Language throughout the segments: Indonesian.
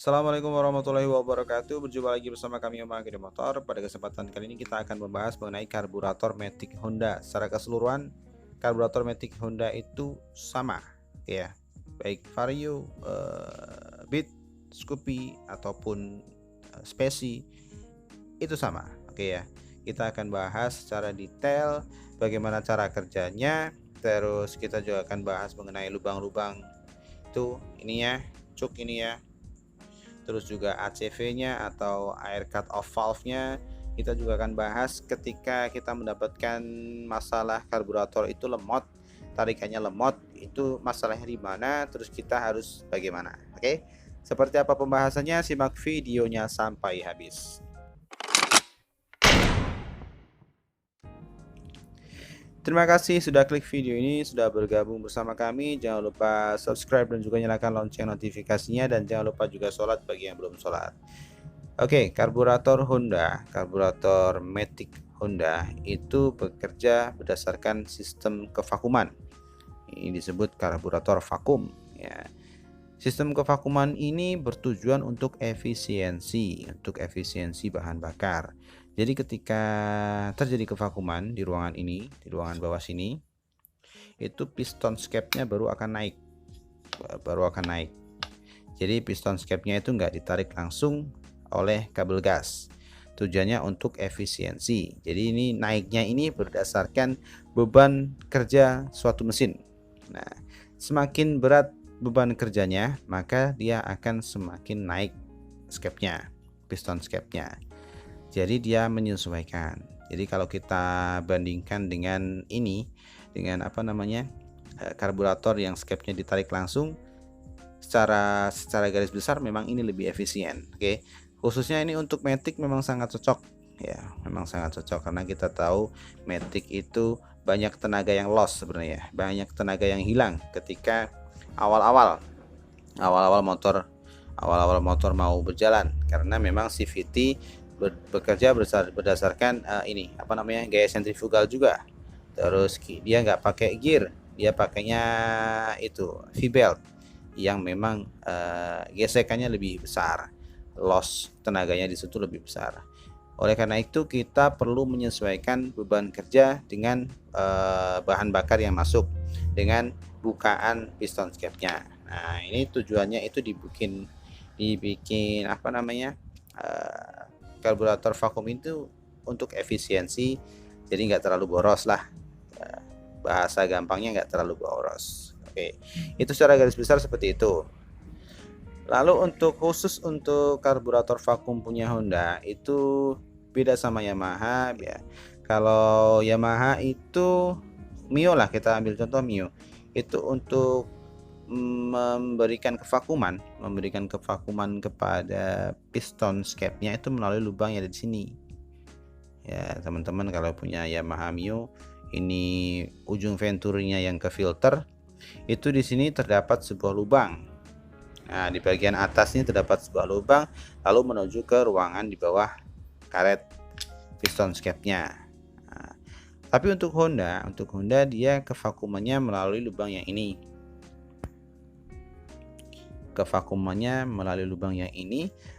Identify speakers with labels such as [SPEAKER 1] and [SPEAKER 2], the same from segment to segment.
[SPEAKER 1] Assalamualaikum warahmatullahi wabarakatuh. Berjumpa lagi bersama kami Om Agri Motor. Pada kesempatan kali ini kita akan membahas mengenai karburator Matic Honda. Secara keseluruhan, karburator Matic Honda itu sama, ya, baik Vario, Beat, Scoopy ataupun Speci itu sama, oke ya. Kita akan bahas secara detail bagaimana cara kerjanya. Terus kita juga akan bahas mengenai lubang-lubang itu ininya, cuk ini ya, terus juga ACV-nya atau air cut off valve-nya. Kita juga akan bahas ketika kita mendapatkan masalah karburator itu lemot, tarikannya lemot, itu masalahnya di mana, terus kita harus bagaimana. Oke, seperti apa pembahasannya? Simak videonya sampai habis. Terima kasih sudah klik video ini, sudah bergabung bersama kami. Jangan lupa subscribe dan juga nyalakan lonceng notifikasinya, dan jangan lupa juga sholat bagi yang belum sholat. Oke, karburator Honda, karburator Matic Honda itu bekerja berdasarkan sistem kevakuman. Ini disebut karburator vakum, ya. Sistem kevakuman ini bertujuan untuk efisiensi bahan bakar. Jadi ketika terjadi kevakuman di ruangan ini, di ruangan bawah sini, itu piston scape-nya baru akan naik. Jadi piston scape-nya itu nggak ditarik langsung oleh kabel gas. Tujuannya untuk efisiensi. Jadi ini naiknya ini berdasarkan beban kerja suatu mesin. Nah, semakin berat beban kerjanya, maka dia akan semakin naik scape-nya, piston scape-nya. Jadi dia menyesuaikan. Jadi kalau kita bandingkan dengan ini, dengan karburator yang scape-nya ditarik langsung, secara garis besar memang ini lebih efisien. Oke, khususnya ini untuk Matic memang sangat cocok, ya, memang sangat cocok karena kita tahu Matic itu banyak tenaga yang loss sebenarnya, banyak tenaga yang hilang ketika awal-awal motor mau berjalan, karena memang CVT bekerja berdasarkan gaya sentrifugal juga. Terus dia nggak pakai gear, dia pakainya itu V-belt yang memang gesekannya lebih besar, loss tenaganya di situ lebih besar. Oleh karena itu kita perlu menyesuaikan beban kerja dengan bahan bakar yang masuk dengan bukaan piston scape-nya. Nah, ini tujuannya itu dibikin karburator vakum itu untuk efisiensi, jadi nggak terlalu boros lah. Bahasa gampangnya nggak terlalu boros. Oke, itu secara garis besar seperti itu. Lalu khusus untuk karburator vakum punya Honda itu beda sama Yamaha, ya. Kalau Yamaha itu Mio lah, kita ambil contoh Mio. Itu untuk memberikan kevakuman kepada piston scape-nya itu melalui lubang yang ada di sini. Ya, teman-teman kalau punya Yamaha Mio, ini ujung venturinya yang ke filter, itu di sini terdapat sebuah lubang. Nah, di bagian atas ini terdapat sebuah lubang, lalu menuju ke ruangan di bawah karet piston scape-nya. Nah, tapi untuk Honda dia kevakumannya melalui lubang yang ini.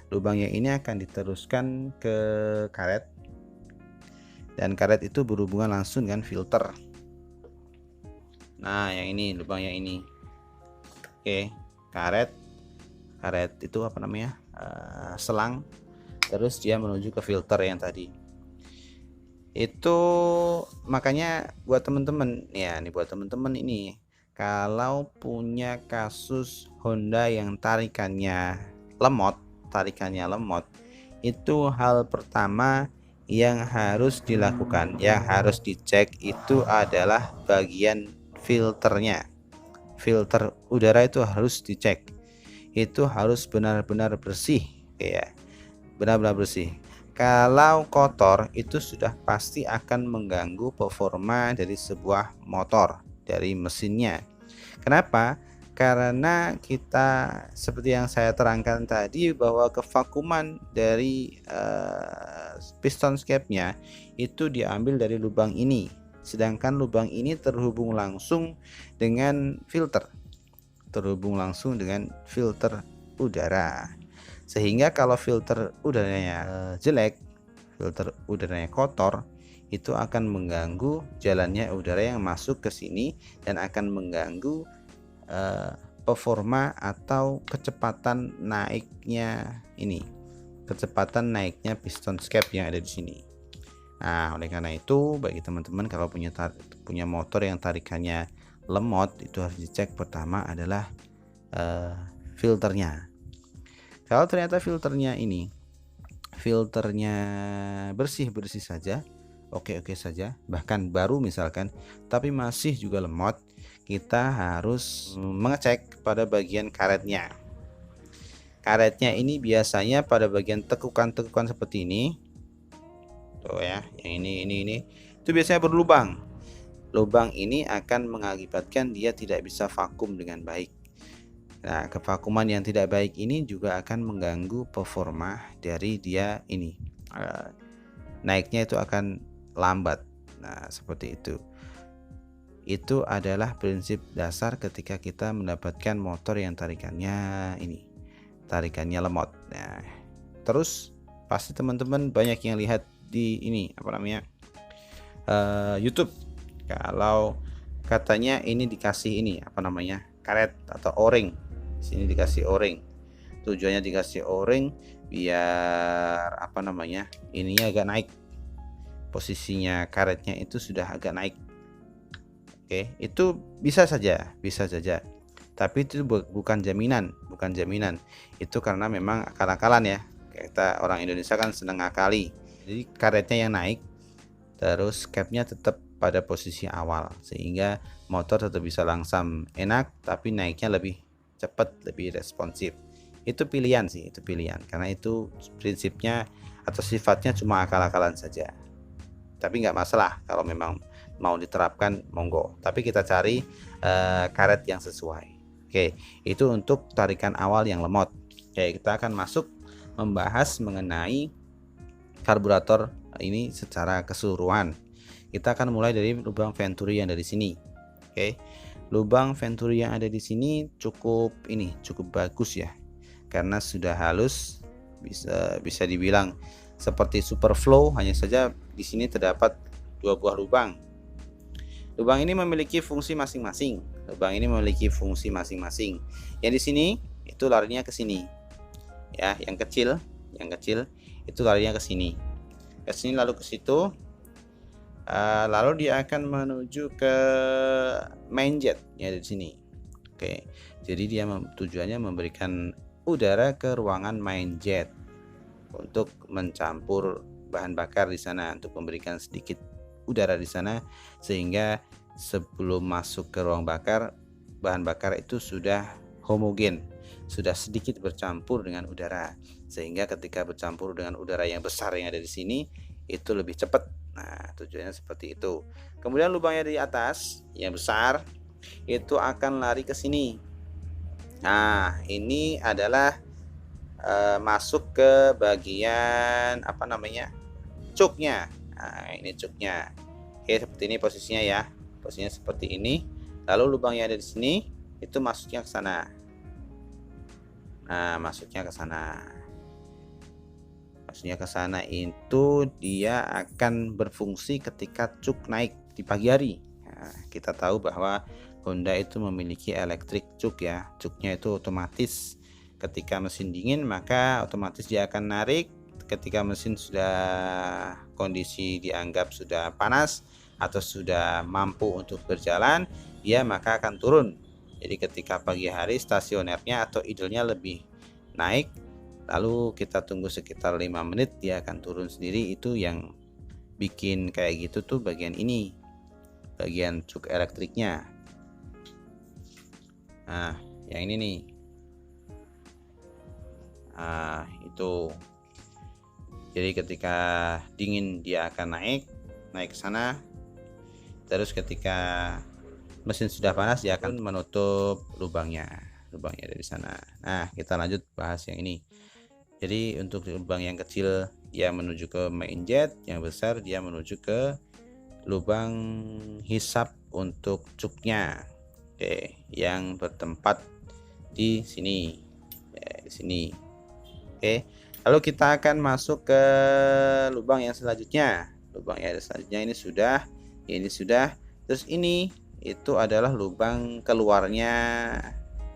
[SPEAKER 1] Lubang yang ini akan diteruskan ke karet, dan karet itu berhubungan langsung dengan filter. Nah, yang ini lubang yang ini. Oke, karet itu selang, terus dia menuju ke filter yang tadi. Itu makanya buat teman-teman ini, kalau punya kasus Honda yang tarikannya lemot, itu hal pertama yang harus dilakukan, yang harus dicek itu adalah bagian filternya. Filter udara itu harus dicek, itu harus benar-benar bersih, ya, benar-benar bersih. Kalau kotor itu sudah pasti akan mengganggu performa dari sebuah motor, dari mesinnya. Kenapa? Karena kita seperti yang saya terangkan tadi, bahwa kevakuman dari piston scape-nya itu diambil dari lubang ini, sedangkan lubang ini terhubung langsung dengan filter udara. sehingga kalau filter udaranya jelek, filter udaranya kotor, itu akan mengganggu jalannya udara yang masuk ke sini dan akan mengganggu performa atau kecepatan naiknya piston scape yang ada di sini. Nah, oleh karena itu bagi teman-teman kalau punya motor yang tarikannya lemot, itu harus dicek pertama adalah filternya. Kalau ternyata filternya bersih saja, oke saja, bahkan baru misalkan, tapi masih juga lemot, kita harus mengecek pada bagian karetnya. Karetnya ini biasanya pada bagian tekukan-tekukan seperti ini tuh ya, yang ini itu biasanya berlubang. Lubang ini akan mengakibatkan dia tidak bisa vakum dengan baik. Nah, kevakuman yang tidak baik ini juga akan mengganggu performa dari dia ini. Naiknya itu akan lambat. Nah, seperti itu. Itu adalah prinsip dasar ketika kita mendapatkan motor yang tarikannya lemot. Nah, terus pasti teman-teman banyak yang lihat di YouTube, kalau katanya ini dikasih karet atau o-ring. Sini dikasih o-ring. Tujuannya dikasih o-ring biar ininya agak naik. Posisinya karetnya itu sudah agak naik. Oke, itu bisa saja. Tapi itu bukan jaminan. Itu karena memang akal-akalan ya. Kita orang Indonesia kan senang ngakali. Jadi karetnya yang naik, terus capnya tetap pada posisi awal, sehingga motor tetap bisa langsam enak, tapi naiknya lebih cepat, lebih responsif. Itu pilihan karena itu prinsipnya atau sifatnya cuma akal-akalan saja. Tapi nggak masalah kalau memang mau diterapkan, monggo. Tapi kita cari karet yang sesuai. Oke, itu untuk tarikan awal yang lemot. Oke, kita akan masuk membahas mengenai karburator ini secara keseluruhan. Kita akan mulai dari lubang venturi yang dari sini. Oke. Lubang venturi yang ada di sini cukup bagus ya. Karena sudah halus, bisa dibilang seperti superflow, hanya saja di sini terdapat 2 buah lubang. Lubang ini memiliki fungsi masing-masing. Yang di sini itu larinya ke sini. Ya, yang kecil itu larinya ke sini lalu ke situ, lalu dia akan menuju ke main jet ya di sini. Oke, jadi dia tujuannya memberikan udara ke ruangan main jet untuk mencampur bahan bakar di sana, untuk memberikan sedikit udara di sana, sehingga sebelum masuk ke ruang bakar, bahan bakar itu sudah homogen, sudah sedikit bercampur dengan udara, sehingga ketika bercampur dengan udara yang besar yang ada di sini itu lebih cepat. Nah, tujuannya seperti itu. Kemudian lubangnya di atas yang besar itu akan lari ke sini. Nah, ini adalah masuk ke bagian cuknya. Nah, ini cuknya. Oke, seperti ini posisinya ya. Posisinya seperti ini. Lalu lubang yang ada di sini itu masuknya ke sana. Nah, masuknya ke sana itu dia akan berfungsi ketika cuk naik di pagi hari. Nah, kita tahu bahwa Honda itu memiliki electric cuk ya. Cuknya itu otomatis. Ketika mesin dingin maka otomatis dia akan narik. Ketika mesin sudah kondisi dianggap sudah panas atau sudah mampu untuk berjalan, dia maka akan turun. Jadi ketika pagi hari stasionernya atau idlenya lebih naik, lalu kita tunggu sekitar 5 menit dia akan turun sendiri. Itu yang bikin kayak gitu tuh bagian ini, bagian cuk elektriknya. Nah, yang ini nih. Nah, itu. Jadi ketika dingin dia akan naik ke sana. Terus ketika mesin sudah panas dia akan menutup lubangnya dari sana. Nah, kita lanjut bahas yang ini. Jadi untuk lubang yang kecil dia menuju ke main jet, yang besar dia menuju ke lubang hisap untuk cuknya. Oke, yang bertempat di sini. Ya, di sini. Oke, lalu kita akan masuk ke lubang yang selanjutnya. Lubang yang selanjutnya ini sudah. Terus ini itu adalah lubang keluarnya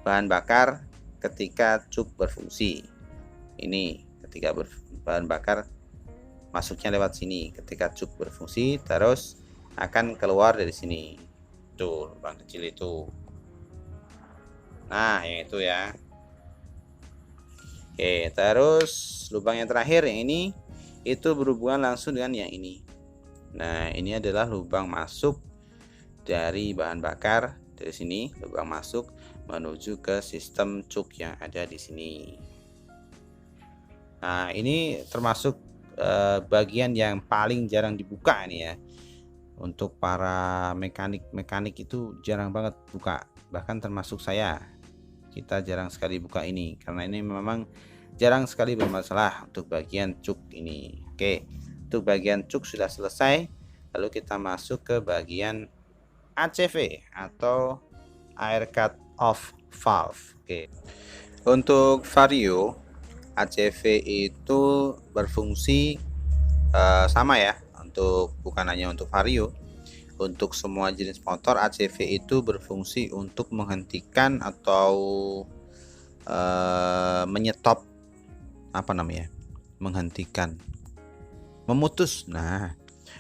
[SPEAKER 1] bahan bakar ketika cuk berfungsi. Ini ketika bahan bakar masuknya lewat sini ketika cuk berfungsi, terus akan keluar dari sini. Tuh, lubang kecil itu. Nah, yang itu ya. Oke, terus lubang yang terakhir yang ini itu berhubungan langsung dengan yang ini. Nah, ini adalah lubang masuk dari bahan bakar dari sini, lubang masuk menuju ke sistem cuk yang ada di sini. Nah, ini termasuk bagian yang paling jarang dibuka nih ya. Untuk para mekanik itu jarang banget buka, bahkan termasuk saya. Kita jarang sekali buka ini karena ini memang jarang sekali bermasalah untuk bagian cuk ini. Oke, untuk bagian cuk sudah selesai, lalu kita masuk ke bagian ACV atau air cut off valve. Oke, untuk vario ACV itu berfungsi sama ya, untuk bukan hanya untuk vario. Untuk semua jenis motor ACV itu berfungsi untuk menghentikan atau menyetop, menghentikan, memutus. Nah,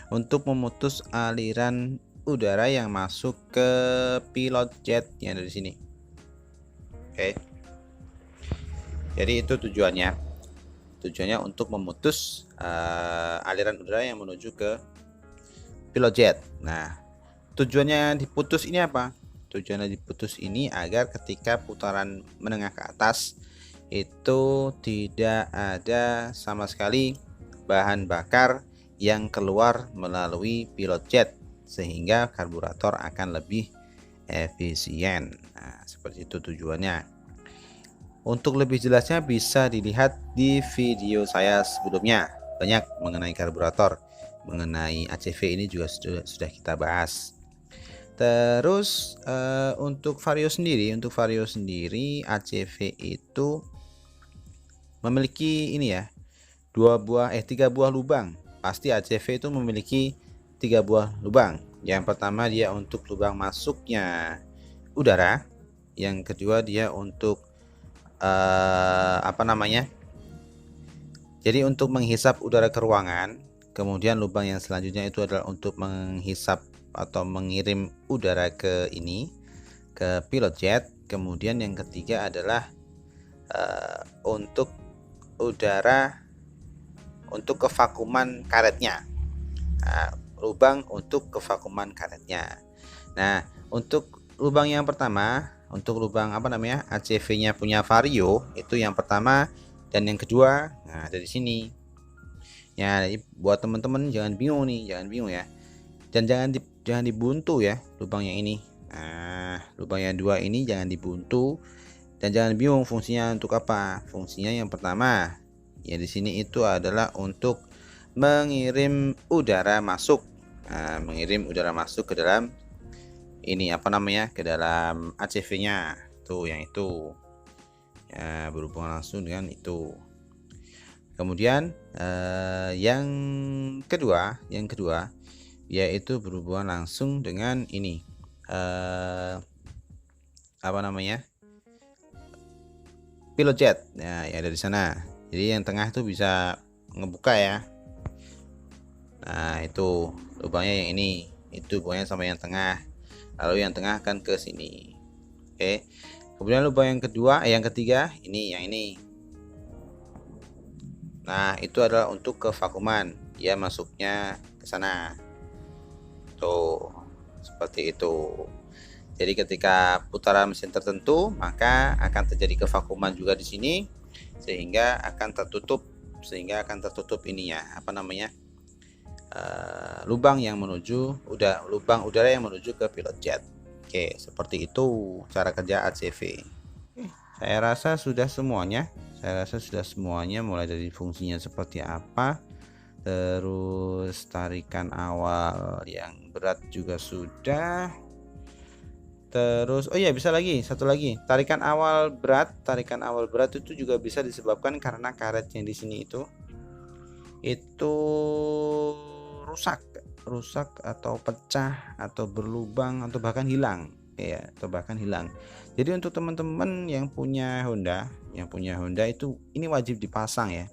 [SPEAKER 1] untuk memutus aliran udara yang masuk ke pilot jet yang ada di sini. Oke. Jadi itu tujuannya untuk memutus aliran udara yang menuju ke pilot jet. Nah, tujuannya diputus ini apa? Tujuannya diputus ini agar ketika putaran menengah ke atas itu tidak ada sama sekali bahan bakar yang keluar melalui pilot jet, sehingga karburator akan lebih efisien. Nah, seperti itu tujuannya. Untuk lebih jelasnya bisa dilihat di video saya sebelumnya, banyak mengenai karburator. Mengenai ACV ini juga sudah kita bahas. Terus untuk vario sendiri ACV itu memiliki ini ya, 3 buah lubang. Pasti ACV itu memiliki 3 buah lubang. Yang pertama dia untuk lubang masuknya udara, yang kedua dia untuk jadi untuk menghisap udara ke ruangan. Kemudian lubang yang selanjutnya itu adalah untuk menghisap atau mengirim udara ke pilot jet. Kemudian yang ketiga adalah untuk udara untuk kevakuman karetnya. Nah, lubang untuk kevakuman karetnya. Nah, untuk lubang yang pertama, untuk lubang ACV-nya punya vario, itu yang pertama dan yang kedua. Nah, dari sini. Ya, buat teman-teman jangan bingung ya. Dan jangan dibuntu ya lubang yang ini. Nah, lubang yang dua ini jangan dibuntu dan jangan bingung fungsinya untuk apa. Fungsinya yang pertama ya di sini itu adalah untuk mengirim udara masuk. Nah, mengirim udara masuk ke dalam ini ke dalam ACV-nya. Tuh yang itu. Ya, berhubungan langsung dengan itu. Kemudian yang kedua yaitu berhubungan langsung dengan ini pilot jet. Nah, ya dari sana. Jadi yang tengah itu bisa ngebuka ya. Nah, itu lubangnya yang ini. Itu lubangnya sama yang tengah. Lalu yang tengah akan ke sini. Oke. Kemudian lubang yang ketiga ini yang ini. Nah, itu adalah untuk kevakuman. Dia masuknya ke sana. Tuh, seperti itu. Jadi ketika putaran mesin tertentu, maka akan terjadi kevakuman juga di sini, sehingga akan tertutup lubang udara yang menuju ke pilot jet. Oke, seperti itu cara kerja ACV. Saya rasa sudah semuanya. Mulai dari fungsinya seperti apa, terus tarikan awal yang berat juga sudah, Terus oh iya, bisa lagi satu lagi, tarikan awal berat. Tarikan awal berat itu juga bisa disebabkan karena karet yang di sini itu rusak atau pecah atau berlubang atau bahkan hilang ya, atau bahkan hilang. Jadi untuk teman-teman yang punya Honda itu ini wajib dipasang ya,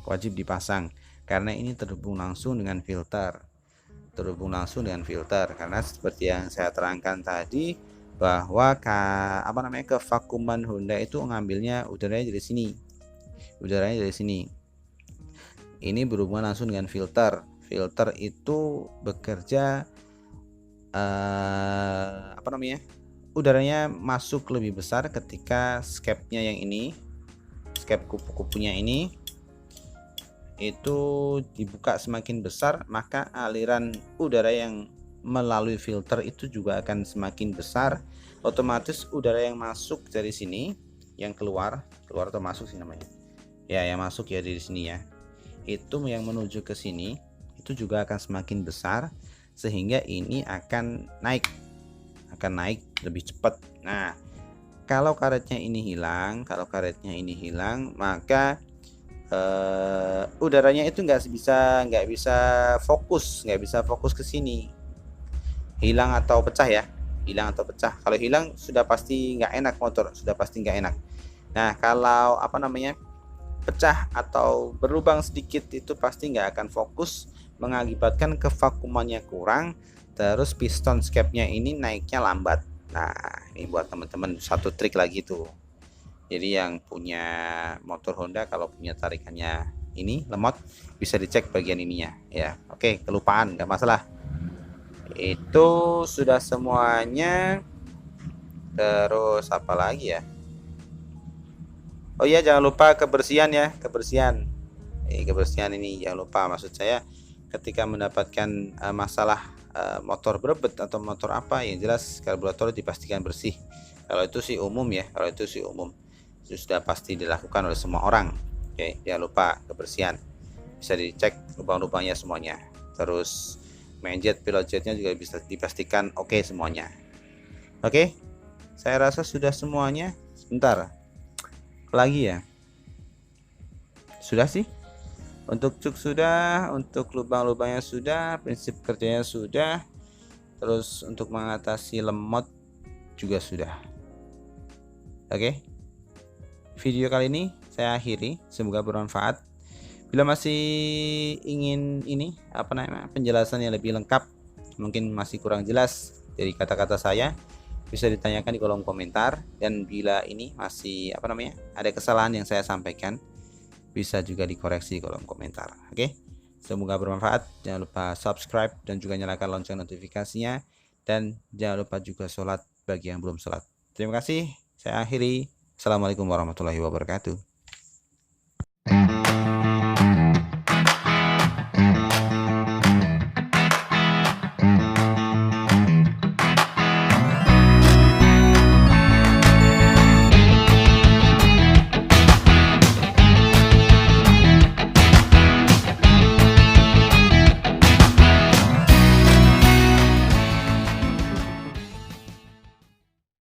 [SPEAKER 1] wajib dipasang karena ini terhubung langsung dengan filter, karena seperti yang saya terangkan tadi bahwa kevakuman Honda itu ngambilnya udaranya dari sini. Ini berhubungan langsung dengan filter. Filter itu bekerja udaranya masuk lebih besar ketika skepnya yang ini, skep kupu-kupunya ini itu dibuka semakin besar, maka aliran udara yang melalui filter itu juga akan semakin besar. Otomatis udara yang masuk dari sini, yang keluar atau masuk sih namanya ya, yang masuk ya dari sini ya, itu yang menuju ke sini itu juga akan semakin besar, sehingga ini akan naik lebih cepat. Nah, kalau karetnya ini hilang, maka udaranya itu nggak bisa fokus ke sini, hilang atau pecah. Kalau hilang sudah pasti nggak enak, motor sudah pasti nggak enak. Nah, kalau pecah atau berlubang sedikit itu pasti nggak akan fokus, mengakibatkan kevakumannya kurang, terus piston skepnya ini naiknya lambat. Nah, ini buat teman-teman satu trik lagi tuh. Jadi yang punya motor Honda kalau punya tarikannya ini lemot, bisa dicek bagian ininya ya. Oke, kelupaan nggak masalah. Itu sudah semuanya. Terus apa lagi ya? Oh iya, jangan lupa kebersihan ya, kebersihan ini jangan lupa. Maksud saya ketika mendapatkan masalah motor berebet atau motor apa, yang jelas karburator dipastikan bersih. Kalau itu sih umum ya, itu sudah pasti dilakukan oleh semua orang. Oke, jangan lupa kebersihan, bisa dicek lubang-lubangnya semuanya. Terus main-jet, pilot jetnya juga bisa dipastikan oke semuanya. Oke, saya rasa sudah semuanya. Sebentar lagi ya, sudah sih. Untuk cuk sudah, untuk lubang-lubangnya sudah, prinsip kerjanya sudah, terus untuk mengatasi lemot juga sudah. Oke, video kali ini saya akhiri, semoga bermanfaat. Bila masih ingin penjelasan yang lebih lengkap, mungkin masih kurang jelas dari kata-kata saya, bisa ditanyakan di kolom komentar. Dan bila ini masih ada kesalahan yang saya sampaikan, bisa juga dikoreksi di kolom komentar. Oke, semoga bermanfaat. Jangan lupa subscribe dan juga nyalakan lonceng notifikasinya, dan jangan lupa juga sholat bagi yang belum sholat. Terima kasih, saya akhiri. Assalamualaikum warahmatullahi wabarakatuh.